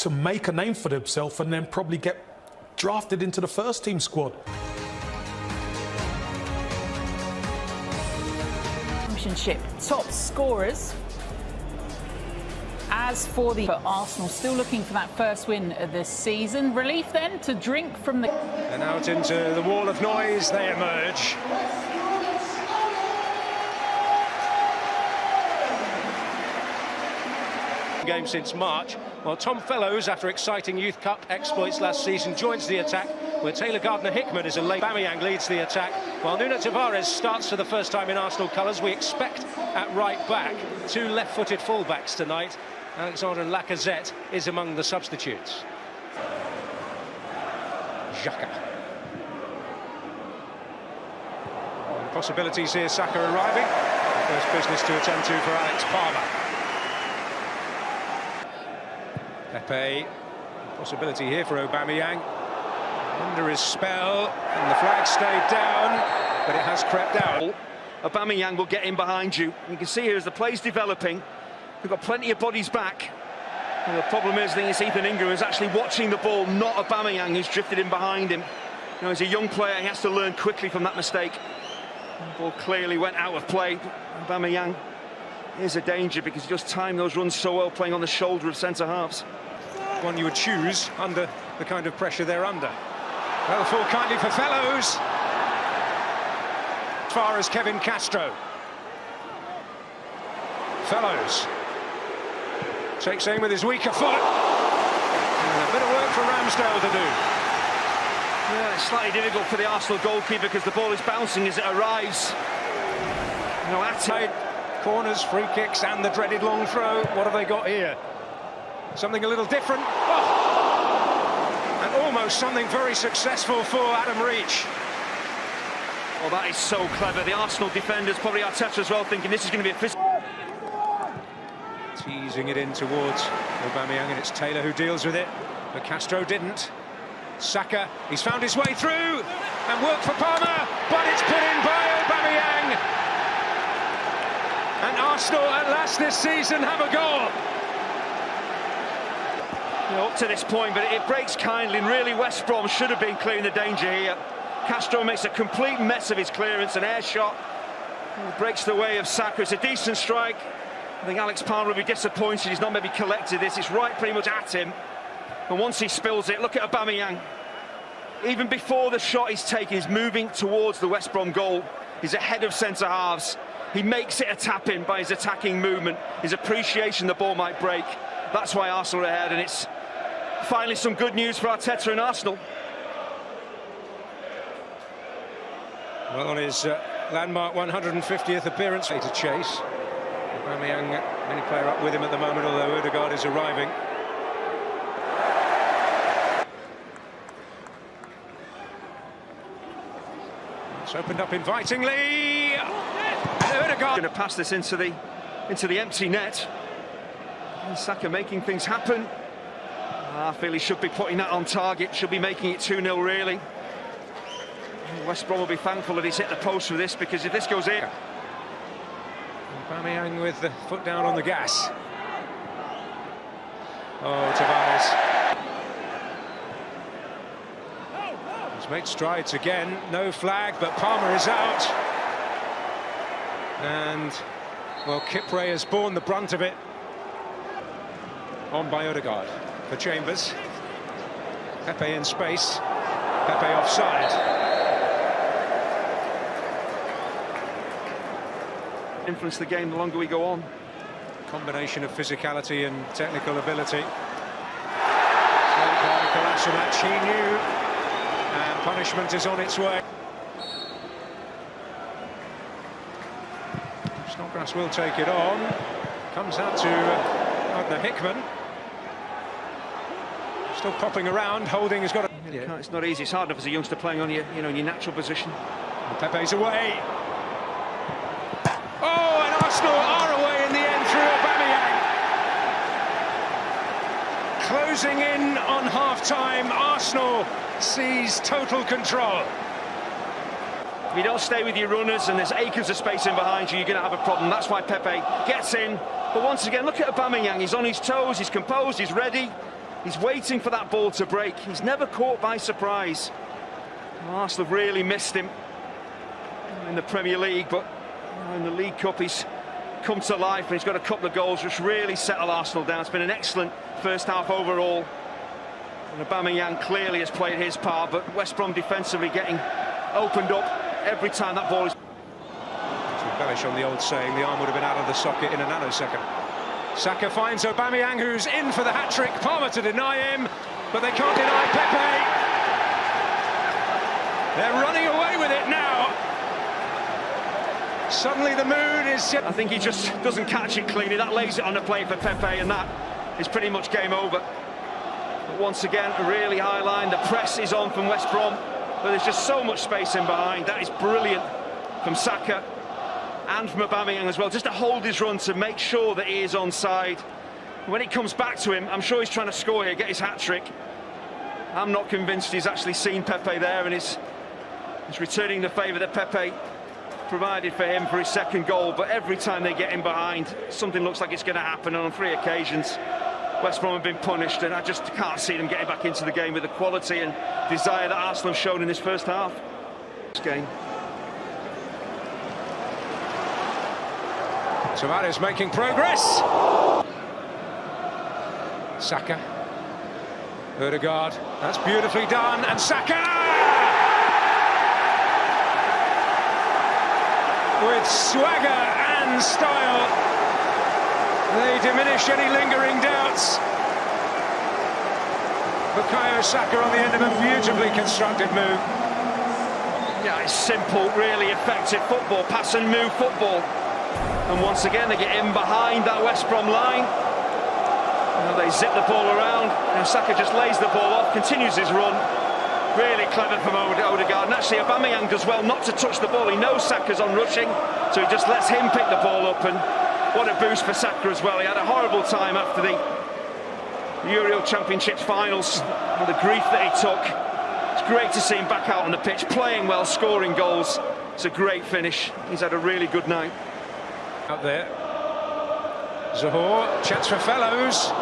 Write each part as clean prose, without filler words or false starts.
to make a name for themselves and then probably get drafted into the first team squad. Championship top scorers. As for Arsenal, still looking for that first win of this season. Relief then to drink from the... And out into the wall of noise they emerge. Game since March. Well, Tom Fellows, after exciting Youth Cup exploits last season, joins the attack, where Taylor Gardner-Hickman is a late. Aubameyang leads the attack, while Nuno Tavares starts for the first time in Arsenal colours. We expect at right back two left-footed full-backs tonight. Alexander Lacazette is among the substitutes. Xhaka. Possibilities here, Saka arriving. First business to attend to for Alex Palmer. Pepe, possibility here for Aubameyang. Under his spell, and the flag stayed down, but it has crept out. Aubameyang will get in behind you. You can see here as the play's developing, we've got plenty of bodies back. And the problem is, I think it's Ethan Ingram who's actually watching the ball, not Aubameyang, who's drifted in behind him. You know, he's a young player, he has to learn quickly from that mistake. The ball clearly went out of play. Aubameyang is a danger because he just timed those runs so well, playing on the shoulder of centre-halves. One you would choose under the kind of pressure they're under. Well, full kindly for Fellows. As far as Kevin Castro. Fellows takes aim with his weaker foot. And a bit of work for Ramsdale to do. Yeah, it's slightly difficult for the Arsenal goalkeeper because the ball is bouncing as it arrives. You know, outside corners, free kicks, and the dreaded long throw. What have they got here? Something a little different. Oh! And almost something very successful for Adam Reach. Well, that is so clever. The Arsenal defenders, probably Arteta as well, thinking this is going to be a physical. Teasing it in towards Aubameyang, and it's Taylor who deals with it, but Castro didn't. Saka, he's found his way through, and work for Palmer, but it's put in by Aubameyang. And Arsenal at last this season have a goal. You know, up to this point, but it breaks kindly, and really West Brom should have been clearing the danger here. Castro makes a complete mess of his clearance, an air shot. He breaks the way of Saka. It's a decent strike. I think Alex Palmer will be disappointed he's not maybe collected this. It's right pretty much at him. And once he spills it, look at Aubameyang. Even before the shot he's taken, he's moving towards the West Brom goal. He's ahead of centre-halves. He makes it a tap-in by his attacking movement, his appreciation the ball might break. That's why Arsenal are ahead, and it's finally some good news for Arteta and Arsenal. Well, on his landmark 150th appearance to chase. Aubameyang, any player up with him at the moment, although Odegaard is arriving. It's opened up invitingly. And Odegaard going to pass this into the empty net. And Saka making things happen. I feel he should be putting that on target, should be making it 2-0 really. West Brom will be thankful that he's hit the post for this, because if this goes in... Aubameyang with the foot down on the gas. Oh, Tavares. He's made strides again, no flag, but Palmer is out. And, well, Kipre has borne the brunt of it. On by Odegaard for Chambers. Pepe in space. Pepe offside. Influence the game the longer we go on. Combination of physicality and technical ability. Kolasinac, he knew, and punishment is on its way. Snodgrass will take it on. Comes out to Gardner-Hickman. Still popping around. Holding has got a... Yeah. It's not easy. It's hard enough as a youngster playing on your, in your natural position. And Pepe's away. Oh, and Arsenal are away in the end through Aubameyang. Closing in on half-time, Arsenal seize total control. If you don't stay with your runners and there's acres of space in behind you, you're going to have a problem. That's why Pepe gets in. But once again, look at Aubameyang. He's on his toes, he's composed, he's ready. He's waiting for that ball to break. He's never caught by surprise. Arsenal have really missed him in the Premier League, but in the League Cup he's come to life and he's got a couple of goals which really settle Arsenal down. It's been an excellent first half overall. And Aubameyang clearly has played his part, but West Brom defensively getting opened up every time that ball is... To embellish on the old saying, the arm would have been out of the socket in a nanosecond. Saka finds Aubameyang, who's in for the hat-trick. Palmer to deny him, but they can't deny Pepe. They're running away with it now. Suddenly the mood is... I think he just doesn't catch it cleanly. That lays it on the plate for Pepe, and that is pretty much game over. But once again, a really high line. The press is on from West Brom, but there's just so much space in behind. That is brilliant from Saka and from Aubameyang as well, just to hold his run to make sure that he is onside. When it comes back to him, I'm sure he's trying to score here, get his hat-trick. I'm not convinced he's actually seen Pepe there, and he's returning the favour that Pepe provided for him for his second goal. But every time they get in behind, something looks like it's going to happen, and on 3 occasions West Brom have been punished, and I just can't see them getting back into the game with the quality and desire that Arsenal have shown in this first half. This game. Tavares making progress. Saka. Ødegaard. That's beautifully done. And Saka! With swagger and style, they diminish any lingering doubts. Bukayo Saka on the end of a beautifully constructed move. Yeah, it's simple, really effective football, pass and move football. And once again, they get in behind that West Brom line. They zip the ball around, and Saka just lays the ball off, continues his run. Really clever from Ødegaard. And actually, Aubameyang does well not to touch the ball. He knows Saka's on rushing, so he just lets him pick the ball up. And what a boost for Saka as well. He had a horrible time after the Euro Championship finals, and the grief that he took. It's great to see him back out on the pitch, playing well, scoring goals. It's a great finish. He's had a really good night. Out there, Zahor, chance for Fellows,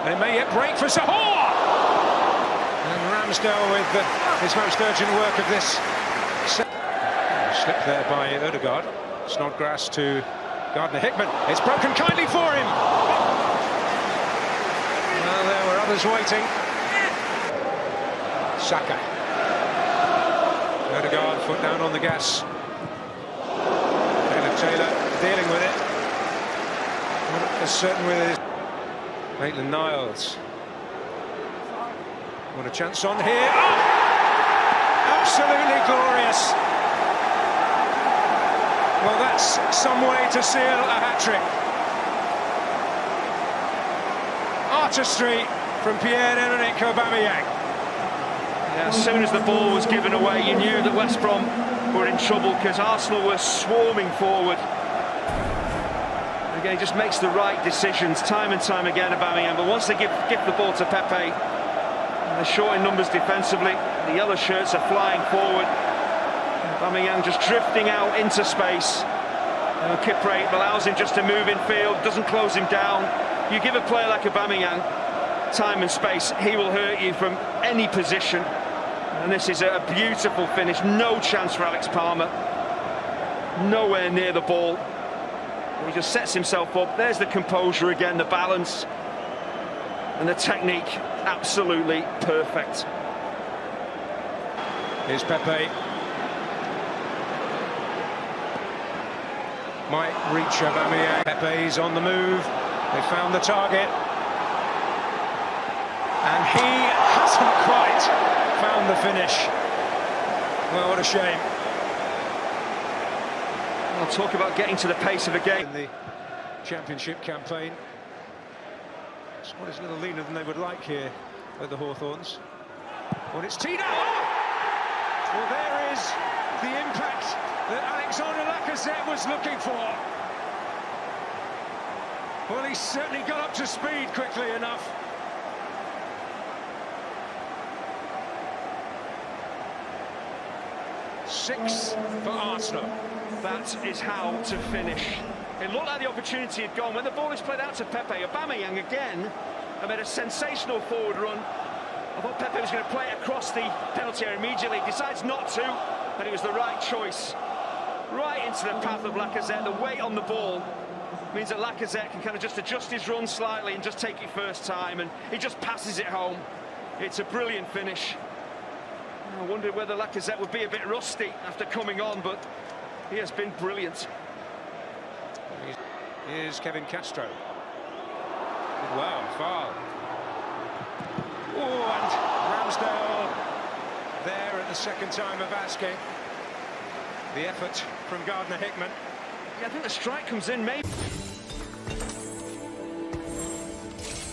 and it may yet break for Zahor! And Ramsdale with his most urgent work of this. Slip there by Ødegaard. Snodgrass to Gardner-Hickman. It's broken kindly for him! Well, there were others waiting. Saka. Ødegaard, foot down on the gas. Taylor dealing with it. Not as certain with his... Maitland-Niles. What a chance on here. Oh! Absolutely glorious. Well, that's some way to seal a hat-trick. Artistry from Pierre-Emerick Aubameyang. Yeah, as soon as the ball was given away, you knew that West Brom were in trouble, because Arsenal were swarming forward. Again, he just makes the right decisions time and time again, Aubameyang. But once they give the ball to Pepe, they're short in numbers defensively. The yellow shirts are flying forward. Aubameyang just drifting out into space. Kipre allows him just to move in field, doesn't close him down. You give a player like Aubameyang time and space, he will hurt you from any position. And this is a beautiful finish. No chance for Alex Palmer. Nowhere near the ball. He just sets himself up. There's the composure again, the balance and the technique. Absolutely perfect. Here's Pepe. Might reach Aubameyang. Pepe's on the move. They found the target. And he hasn't quite found the finish. Well, what a shame. I'll talk about getting to the pace of a game. In the championship campaign, squad is a little leaner than they would like here at the Hawthorns. Well, it's teed up. Well, there is the impact that Alexander Lacazette was looking for. Well, he's certainly got up to speed quickly enough. Six for Arsenal. That is how to finish. It looked like the opportunity had gone. When the ball is played out to Pepe, Aubameyang again and made a sensational forward run. I thought Pepe was going to play it across the penalty area immediately. He decides not to, and it was the right choice. Right into the path of Lacazette. The weight on the ball means that Lacazette can kind of just adjust his run slightly and just take it first time, and he just passes it home. It's a brilliant finish. I wondered whether Lacazette would be a bit rusty after coming on, but he has been brilliant. Here's Kevin Castro. Wow, foul. Oh, and Ramsdale there at the second time of asking. The effort from Gardner Hickman. Yeah, I think the strike comes in maybe.